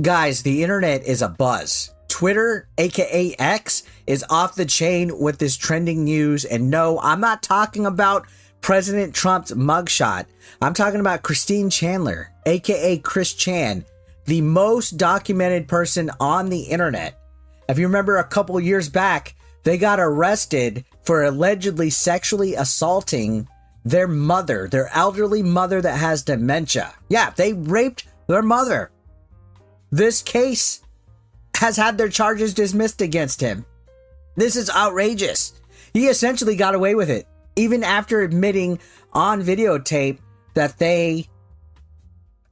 Guys, the internet is a buzz. Twitter, aka X, is off the chain with this trending news. And no, I'm not talking about President Trump's mugshot. I'm talking about Christine Chandler, aka Chris Chan, the most documented person on the internet. If you remember a couple years back, they got arrested for allegedly sexually assaulting their mother, their elderly mother that has dementia. Yeah, they raped their mother. This case has had their charges dismissed against him. This is outrageous. He essentially got away with it, even after admitting on videotape that they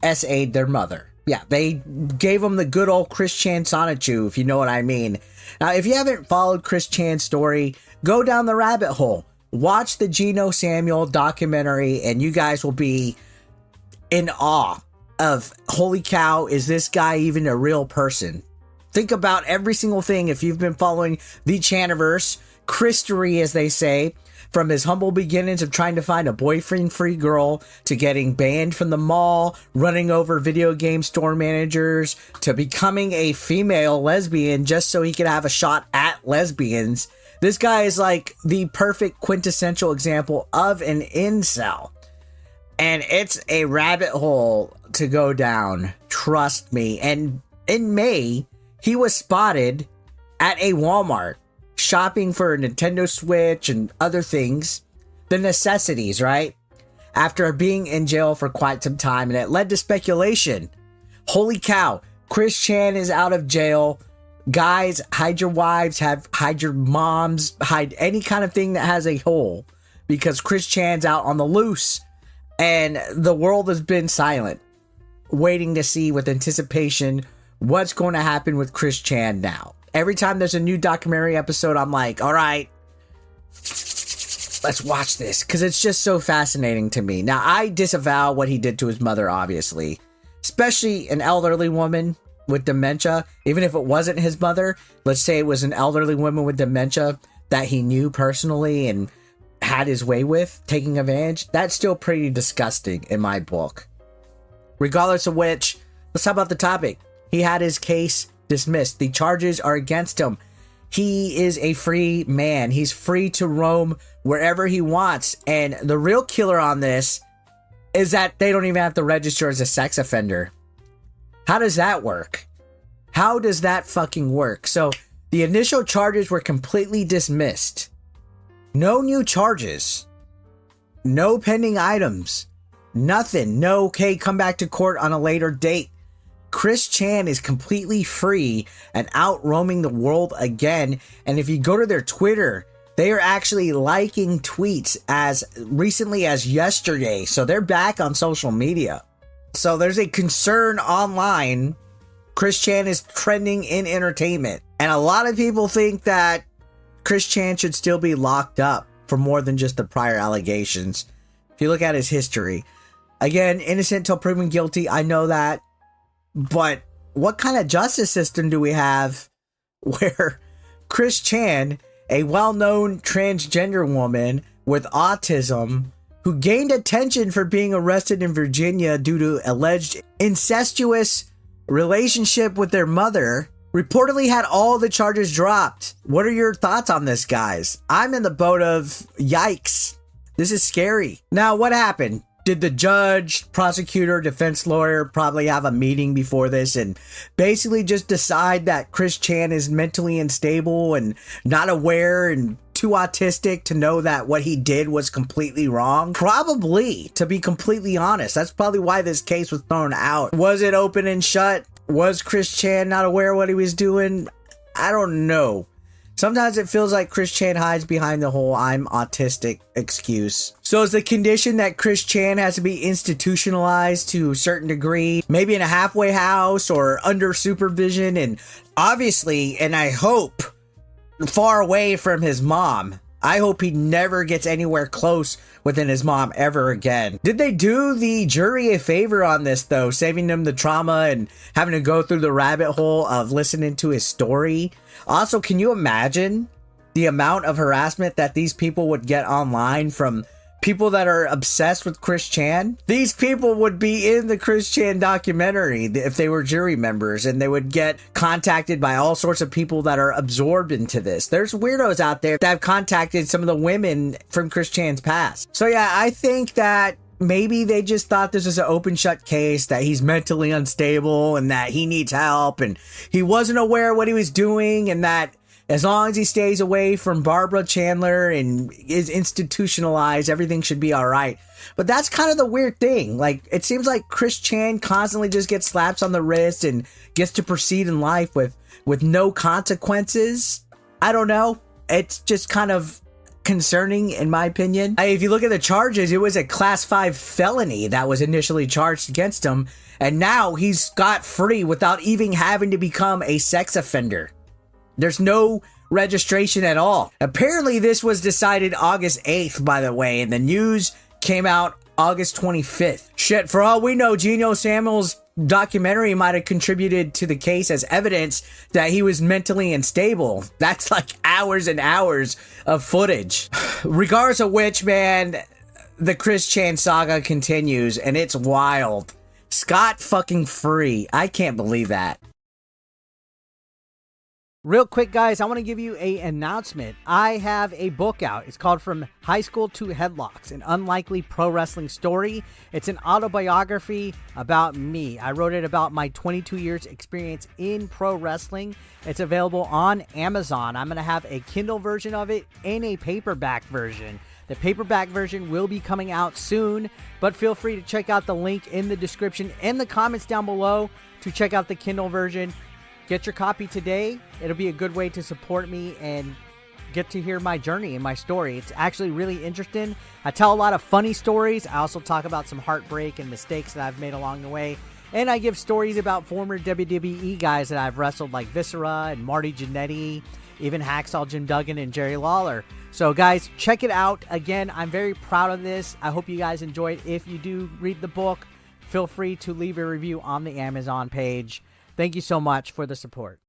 SA'd their mother. Yeah, they gave him the good old Chris Chan Sonichu, if you know what I mean. Now, if you haven't followed Chris Chan's story, go down the rabbit hole. Watch the Geno Samuel documentary, and you guys will be in awe of, holy cow, is this guy even a real person? Think about every single thing if you've been following the Chaniverse, Christery as they say, from his humble beginnings of trying to find a boyfriend-free girl, to getting banned from the mall, running over video game store managers, to becoming a female lesbian just so he could have a shot at lesbians. This guy is like the perfect quintessential example of an incel. And it's a rabbit hole to go down, trust me. And in May, he was spotted at a Walmart shopping for a Nintendo Switch and other things, the necessities, right? After being in jail for quite some time, and it led to speculation. Holy cow, Chris Chan is out of jail. Guys, hide your wives, hide your moms, hide any kind of thing that has a hole, because Chris Chan's out on the loose. And the world has been silent, waiting to see with anticipation what's going to happen with Chris Chan now. Every time there's a new documentary episode, I'm like, all right, let's watch this, because it's just so fascinating to me. Now, I disavow what he did to his mother, obviously, especially an elderly woman with dementia. Even if it wasn't his mother, let's say it was an elderly woman with dementia that he knew personally and had his way with, taking advantage. That's still pretty disgusting in my book. Regardless of which, let's talk about the topic. He had his case dismissed. The charges are against him. He is a free man. He's free to roam wherever he wants. And the real killer on this is that they don't even have to register as a sex offender. How does that work? How does that fucking work? So the initial charges were completely dismissed. No new charges. No pending items. Nothing. No, okay, come back to court on a later date. Chris Chan is completely free and out roaming the world again. And if you go to their Twitter, they are actually liking tweets as recently as yesterday. So they're back on social media. So there's a concern online. Chris Chan is trending in entertainment. And a lot of people think that Chris Chan should still be locked up for more than just the prior allegations. If you look at his history. Again, innocent till proven guilty. I know that. But what kind of justice system do we have where Chris Chan, a well-known transgender woman with autism, who gained attention for being arrested in Virginia due to alleged incestuous relationship with their mother, reportedly had all the charges dropped? What are your thoughts on this, guys? I'm in the boat of yikes. This is scary. Now, what happened? Did the judge, prosecutor, defense lawyer probably have a meeting before this and basically just decide that Chris Chan is mentally unstable and not aware and too autistic to know that what he did was completely wrong? Probably, to be completely honest. That's probably why this case was thrown out. Was it open and shut? Was Chris Chan not aware of what he was doing? I don't know. Sometimes it feels like Chris Chan hides behind the whole "I'm autistic" excuse. So is the condition that Chris Chan has to be institutionalized to a certain degree, maybe in a halfway house or under supervision, and obviously, and I hope, far away from his mom. I hope he never gets anywhere close within his mom ever again. Did they do the jury a favor on this, though, saving them the trauma and having to go through the rabbit hole of listening to his story? Also, can you imagine the amount of harassment that these people would get online from people that are obsessed with Chris Chan, these people would be in the Chris Chan documentary if they were jury members, and they would get contacted by all sorts of people that are absorbed into this. There's weirdos out there that have contacted some of the women from Chris Chan's past. So yeah, I think that maybe they just thought this was an open shut case, that he's mentally unstable and that he needs help and he wasn't aware of what he was doing, and that as long as he stays away from Barbara Chandler and is institutionalized, everything should be all right. But that's kind of the weird thing. Like, it seems like Chris Chan constantly just gets slaps on the wrist and gets to proceed in life with no consequences. I don't know. It's just kind of concerning, in my opinion. If you look at the charges, it was a class 5 felony that was initially charged against him, and now he's scot free without even having to become a sex offender. There's no registration at all. Apparently this was decided August 8th, by the way, and the news came out August 25th. Shit, for all we know, Geno Samuel's documentary might have contributed to the case as evidence that he was mentally unstable. That's like hours and hours of footage. Regardless of which, man, the Chris Chan saga continues, and it's wild. Scott fucking free. I can't believe that. Real quick, guys, I want to give you an announcement. I have a book out. It's called From High School to Headlocks, an unlikely pro wrestling story. It's an autobiography about me. I wrote it about my 22 years experience in pro wrestling. It's available on Amazon. I'm going to have a Kindle version of it and a paperback version. The paperback version will be coming out soon, but feel free to check out the link in the description and the comments down below to check out the Kindle version. Get your copy today. It'll be a good way to support me and get to hear my journey and my story. It's actually really interesting. I tell a lot of funny stories. I also talk about some heartbreak and mistakes that I've made along the way. And I give stories about former WWE guys that I've wrestled, like Viscera and Marty Jannetty, even Hacksaw Jim Duggan and Jerry Lawler. So guys, check it out. Again, I'm very proud of this. I hope you guys enjoy it. If you do read the book, feel free to leave a review on the Amazon page. Thank you so much for the support.